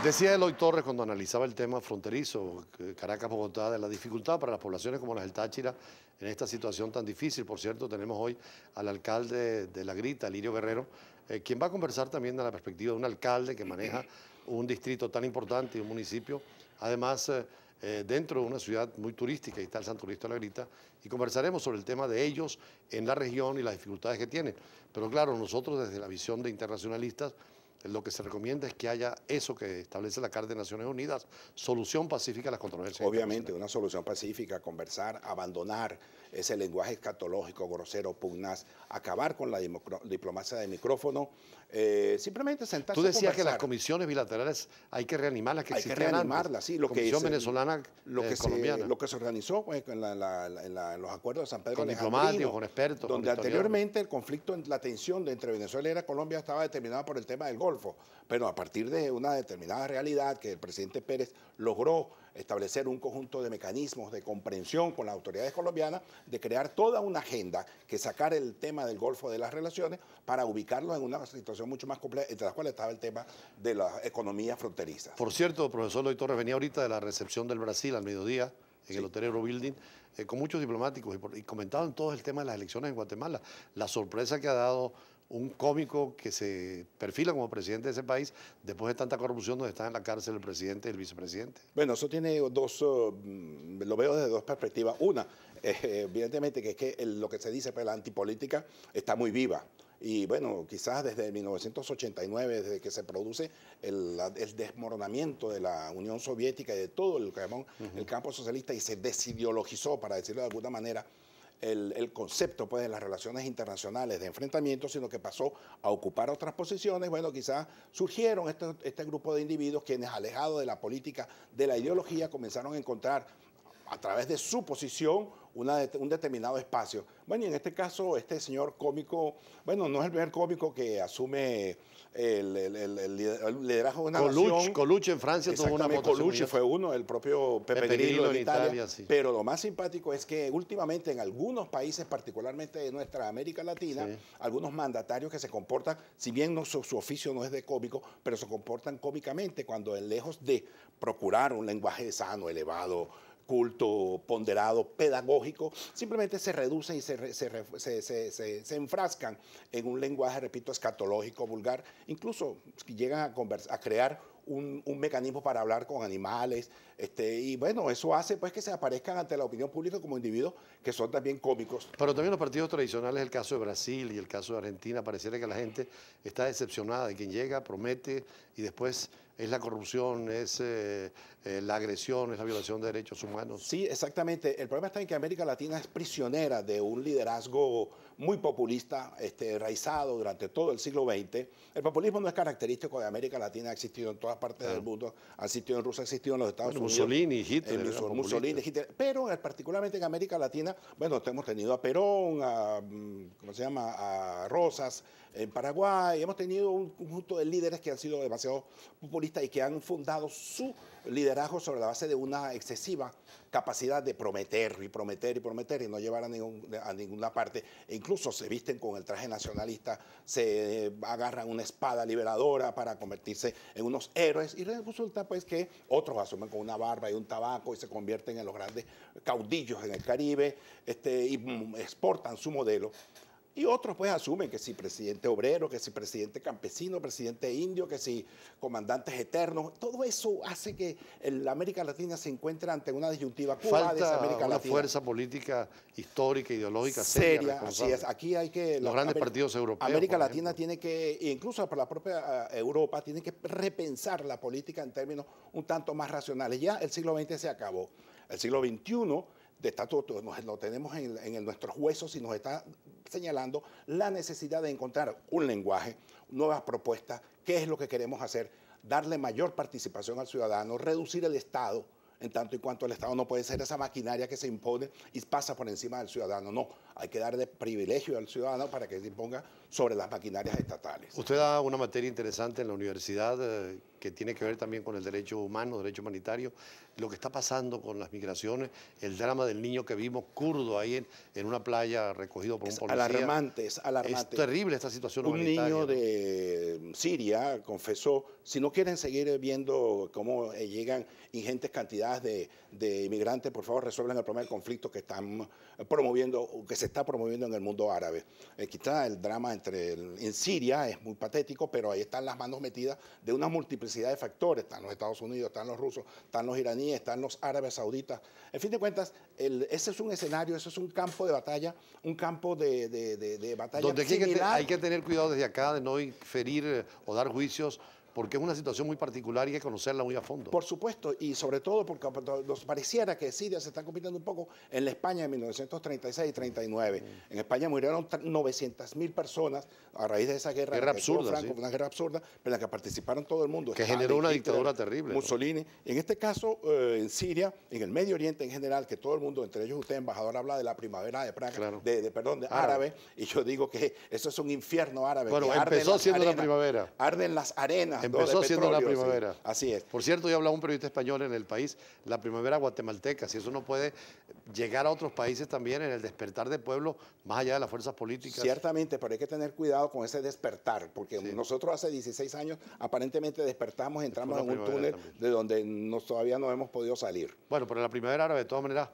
Decía Eloy Torres cuando analizaba el tema fronterizo, Caracas-Bogotá, de la dificultad para las poblaciones como las del Táchira en esta situación tan difícil. Por cierto, tenemos hoy al alcalde de La Grita, Lirio Guerrero, quien va a conversar también de la perspectiva de un alcalde que maneja un distrito tan importante y un municipio, además dentro de una ciudad muy turística, y está el Santurista de La Grita, y conversaremos sobre el tema de ellos en la región y las dificultades que tienen. Pero claro, nosotros desde la visión de internacionalistas, lo que se recomienda es que haya eso que establece la Carta de Naciones Unidas, solución pacífica a las controversias. Obviamente, una solución pacífica, conversar, abandonar ese lenguaje escatológico, grosero, pugnaz, acabar con la diplomacia de micrófono, simplemente sentarse. Tú decías que las comisiones bilaterales hay que reanimarlas, que existían antes. Hay que reanimarlas, sí. Comisión venezolana, colombiana. Lo que se organizó pues, en los acuerdos de San Pedro con diplomáticos, con expertos, donde anteriormente el conflicto, la tensión entre Venezuela y Colombia estaba determinada por el tema del Golfo, pero a partir de una determinada realidad que el presidente Pérez logró establecer un conjunto de mecanismos de comprensión con las autoridades colombianas, de crear toda una agenda que sacar el tema del Golfo de las relaciones para ubicarlo en una situación mucho más compleja, entre las cuales estaba el tema de las economías fronterizas. Por cierto, profesor Eloy Torres, venía ahorita de la recepción del Brasil al mediodía en el Hotel Eurobuilding, con muchos diplomáticos y comentaban todo el tema de las elecciones en Guatemala, la sorpresa que ha dado un cómico que se perfila como presidente de ese país después de tanta corrupción donde están en la cárcel el presidente y el vicepresidente. Bueno, eso tiene dos, lo veo desde dos perspectivas. Una, evidentemente que es que lo que se dice, pues la antipolítica está muy viva. Y bueno, quizás desde 1989, desde que se produce el desmoronamiento de la Unión Soviética y de todo el campo socialista y se desideologizó, para decirlo de alguna manera, el concepto pues, de las relaciones internacionales de enfrentamiento, sino que pasó a ocupar otras posiciones. Bueno, quizás surgieron este grupo de individuos quienes, alejados de la política, de la ideología, comenzaron a encontrar a través de su posición un determinado espacio. Bueno, y en este caso, este señor cómico, bueno, no es el primer cómico que asume el liderazgo de una nación. Coluche en Francia tuvo una votación. Coluche fue uno, el propio Pepe Grillo en Italia. Sí. Pero lo más simpático es que últimamente en algunos países, particularmente de nuestra América Latina, algunos mandatarios que se comportan, si bien su oficio no es de cómico, pero se comportan cómicamente cuando lejos de procurar un lenguaje sano, elevado, culto, ponderado, pedagógico, simplemente se reducen y se enfrascan en un lenguaje, repito, escatológico, vulgar, incluso llegan a crear un mecanismo para hablar con animales, y bueno, eso hace pues que se aparezcan ante la opinión pública como individuos que son también cómicos. Pero también los partidos tradicionales, el caso de Brasil y el caso de Argentina, pareciera que la gente está decepcionada de quien llega, promete y después es la corrupción, es la agresión, es la violación de derechos humanos. Sí, exactamente. El problema está en que América Latina es prisionera de un liderazgo muy populista, enraizado durante todo el siglo XX. El populismo no es característico de América Latina, ha existido en todas partes del mundo, ha existido en Rusia, ha existido en los Estados Unidos. Mussolini, Hitler. Mussolini, Hitler. Pero particularmente en América Latina, bueno, hemos tenido a Perón, ¿cómo se llama? A Rosas, en Paraguay. Hemos tenido un conjunto de líderes que han sido demasiado populistas y que han fundado su liderazgo sobre la base de una excesiva capacidad de prometer y prometer y prometer y no llevar a ninguna parte. E incluso se visten con el traje nacionalista, se agarran una espada liberadora para convertirse en unos héroes y resulta pues que otros asumen con una barba y un tabaco y se convierten en los grandes caudillos en el Caribe y exportan su modelo. Y otros pues asumen que si presidente obrero, que si presidente campesino, presidente indio, que si comandantes eternos. Todo eso hace que la América Latina se encuentre ante una disyuntiva. Falta una fuerza política histórica, ideológica, seria. Así es. Aquí hay que... Los grandes partidos europeos. América Latina tiene que, incluso por la propia Europa, tiene que repensar la política en términos un tanto más racionales. Ya el siglo XX se acabó. El siglo XXI... lo tenemos en nuestros huesos y nos está señalando la necesidad de encontrar un lenguaje, nuevas propuestas, qué es lo que queremos hacer, darle mayor participación al ciudadano, reducir el Estado en tanto y cuanto el Estado no puede ser esa maquinaria que se impone y pasa por encima del ciudadano. No, hay que darle privilegio al ciudadano para que se imponga sobre las maquinarias estatales. Usted da una materia interesante en la universidad que tiene que ver también con el derecho humano, derecho humanitario, lo que está pasando con las migraciones, el drama del niño que vimos kurdo ahí en una playa recogido por un policía. Alarmante, es alarmante. Es terrible esta situación Un humanitaria. niño de Siria confesó, si no quieren seguir viendo cómo llegan ingentes cantidades de inmigrantes, por favor resuelvan el problema del conflicto que están promoviendo, que se está promoviendo en el mundo árabe. Quizá el drama en Siria es muy patético, pero ahí están las manos metidas de una multiplicidad de factores. Están los Estados Unidos, están los rusos, están los iraníes, están los árabes sauditas. En fin de cuentas, ese es un escenario, ese es un campo de batalla, un campo de batalla donde similar. hay que tener cuidado desde acá de no inferir o dar juicios, porque es una situación muy particular y hay que conocerla muy a fondo. Por supuesto, y sobre todo porque nos pareciera que Siria se está convirtiendo un poco en la España de 1936 y 39. En España murieron 900.000 personas a raíz de esa guerra. Guerra absurda, Franco, sí. Una guerra absurda, pero en la que participaron todo el mundo. Que Stalin, generó una Hitler, dictadura terrible. Mussolini. ¿No? En este caso, en Siria, en el Medio Oriente en general, que todo el mundo, entre ellos usted, embajador, habla de la primavera de Praga, claro. de árabe, y yo digo que eso es un infierno árabe. Bueno, que empezó siendo la primavera. Arden las arenas. Empezó siendo la primavera. Sí, así es. Por cierto, yo hablaba un periodista español en el país, la primavera guatemalteca, si eso no puede llegar a otros países también en el despertar de pueblo, más allá de las fuerzas políticas. Ciertamente, pero hay que tener cuidado con ese despertar, porque sí. Nosotros hace 16 años aparentemente despertamos, entramos en un túnel también, de donde todavía no hemos podido salir. Bueno, pero la primavera árabe de todas maneras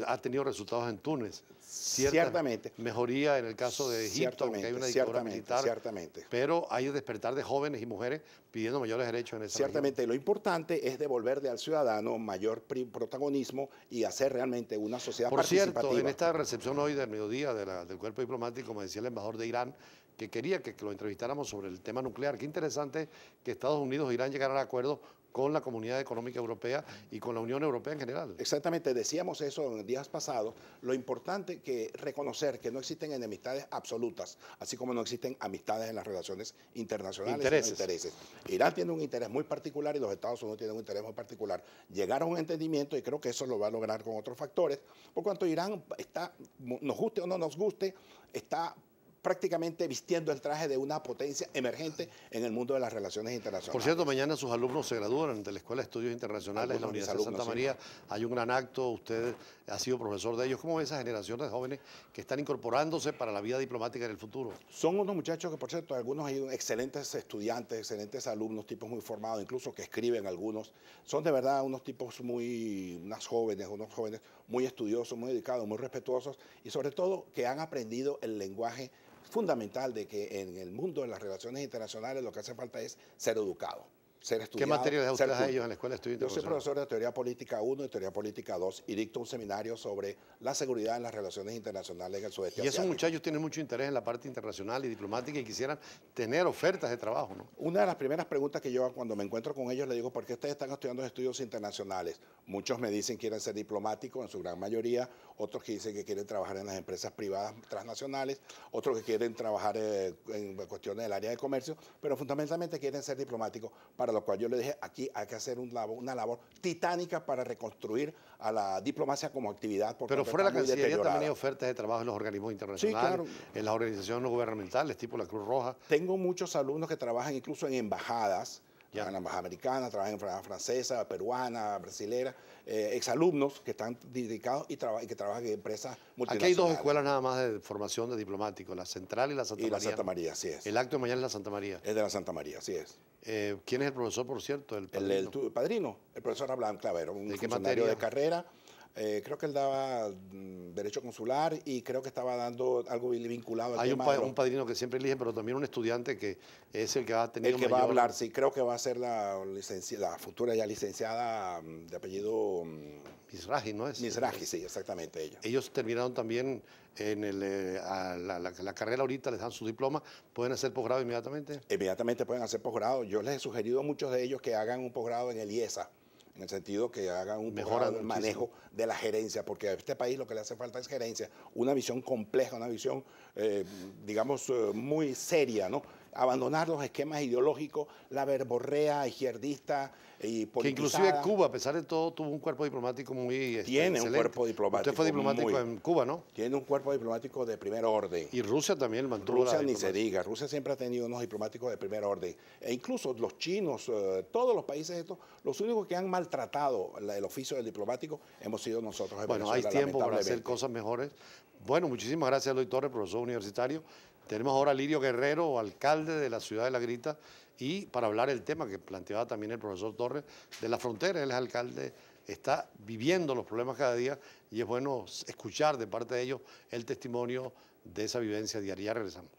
ha tenido resultados en Túnez. Ciertamente. Mejoría en el caso de Egipto, aunque hay una dictadura militar. Ciertamente. Pero hay el despertar de jóvenes y mujeres pidiendo mayores derechos en esa Ciertamente. región. Lo importante es devolverle al ciudadano mayor protagonismo y hacer realmente una sociedad participativa. Por cierto, en esta recepción hoy del mediodía del cuerpo diplomático, me decía el embajador de Irán, que quería que lo entrevistáramos sobre el tema nuclear. Qué interesante que Estados Unidos e Irán llegaran a acuerdos con la Comunidad Económica Europea y con la Unión Europea en general. Exactamente, decíamos eso en días pasados, lo importante que reconocer que no existen enemistades absolutas, así como no existen amistades en las relaciones internacionales. Intereses. Irán tiene un interés muy particular y los Estados Unidos tienen un interés muy particular. Llegar a un entendimiento, y creo que eso lo va a lograr con otros factores, por cuanto Irán está, nos guste o no nos guste, está prácticamente vistiendo el traje de una potencia emergente en el mundo de las relaciones internacionales. Por cierto, mañana sus alumnos se gradúan de la Escuela de Estudios Internacionales en la Universidad de Santa María. Sí. Hay un gran acto, usted ha sido profesor de ellos. ¿Cómo ve esa generación de jóvenes que están incorporándose para la vida diplomática en el futuro? Son unos muchachos que, por cierto, algunos hay excelentes estudiantes, excelentes alumnos, tipos muy formados, incluso que escriben algunos. Son de verdad unos tipos unos jóvenes muy estudiosos, muy dedicados, muy respetuosos y sobre todo que han aprendido el lenguaje fundamental de que en el mundo de las relaciones internacionales lo que hace falta es ser educado, ser estudiado. ¿Qué materia les da ustedes a ellos en la Escuela de Estudios Yo soy Internacionales? profesor de Teoría Política 1 y Teoría Política 2 y dicto un seminario sobre la seguridad en las relaciones internacionales en el sudeste asiático. Y esos muchachos tienen mucho interés en la parte internacional y diplomática y quisieran tener ofertas de trabajo, ¿no? Una de las primeras preguntas que yo cuando me encuentro con ellos les digo, ¿por qué ustedes están estudiando estudios internacionales? Muchos me dicen que quieren ser diplomáticos, en su gran mayoría, otros que dicen que quieren trabajar en las empresas privadas transnacionales, otros que quieren trabajar en cuestiones del área de comercio, pero fundamentalmente quieren ser diplomáticos, para lo cual yo les dije, aquí hay que hacer una labor titánica para reconstruir a la diplomacia como actividad. Pero fuera de la Cancillería también hay ofertas de trabajo en los organismos internacionales, sí, claro, en las organizaciones no gubernamentales, tipo la Cruz Roja. Tengo muchos alumnos que trabajan incluso en embajadas, en la embajada americana, trabajan en embajada francesa, peruana, brasilera, exalumnos que están dedicados y que trabajan en empresas multinacionales. Aquí hay dos escuelas nada más de formación de diplomáticos, la Central y la Santa María. Y la Santa María, así es. El acto de mañana es la Santa María. Es de la Santa María, así es. ¿Quién es el profesor, por cierto? El padrino, el profesor Abraham Clavero, un ¿De qué funcionario materia? de carrera. Creo que él daba Derecho Consular y creo que estaba dando algo vinculado al tema. Hay un padrino que siempre eligen, pero también un estudiante que es el que ha tenido el que va a hablar, sí, creo que va a ser la futura ya licenciada de apellido Mizrahi, ¿no es? Mizrahi, sí, exactamente ella. Ellos terminaron también en la carrera ahorita, les dan su diploma, ¿pueden hacer posgrado inmediatamente? Inmediatamente pueden hacer posgrado. Yo les he sugerido a muchos de ellos que hagan un posgrado en el IESA, en el sentido que hagan un posgrado del manejo de la gerencia, porque a este país lo que le hace falta es gerencia, una visión compleja, una visión, digamos, muy seria, ¿no? abandonar los esquemas ideológicos, la verborrea izquierdista y que politizada. inclusive Cuba, a pesar de todo, tuvo un cuerpo diplomático muy Tiene un excelente. cuerpo diplomático. Usted fue diplomático en Cuba, ¿no? Tiene un cuerpo diplomático de primer orden. Y Rusia también mantuvo Rusia la ni se diplomacia. diga, Rusia siempre ha tenido unos diplomáticos de primer orden. E incluso los chinos, todos los países estos, los únicos que han maltratado el oficio del diplomático hemos sido nosotros en Bueno, hay Venezuela, tiempo para hacer lamentablemente. cosas mejores. Bueno, muchísimas gracias, Eloy Torres, profesor universitario. Tenemos ahora a Lirio Guerrero, alcalde de la ciudad de La Grita, y para hablar el tema que planteaba también el profesor Torres, de la frontera. Él es alcalde, está viviendo los problemas cada día y es bueno escuchar de parte de ellos el testimonio de esa vivencia diaria. Ya regresamos.